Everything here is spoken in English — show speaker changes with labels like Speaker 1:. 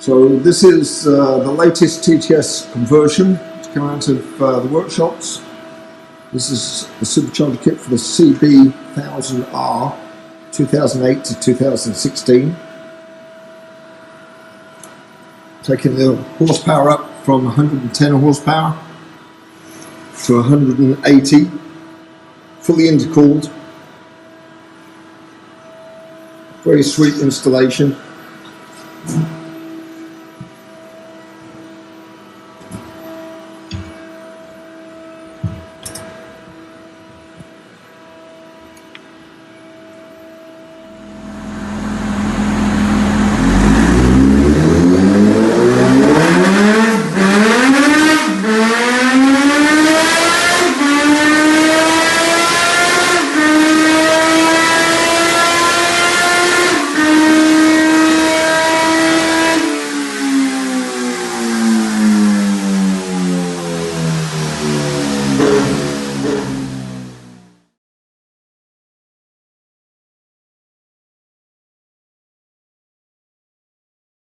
Speaker 1: So this is the latest TTS conversion to come out of the workshops. This is the supercharger kit for the CB1000R 2008 to 2016. Taking the horsepower up from 110 horsepower to 180, fully intercooled. Very sweet installation.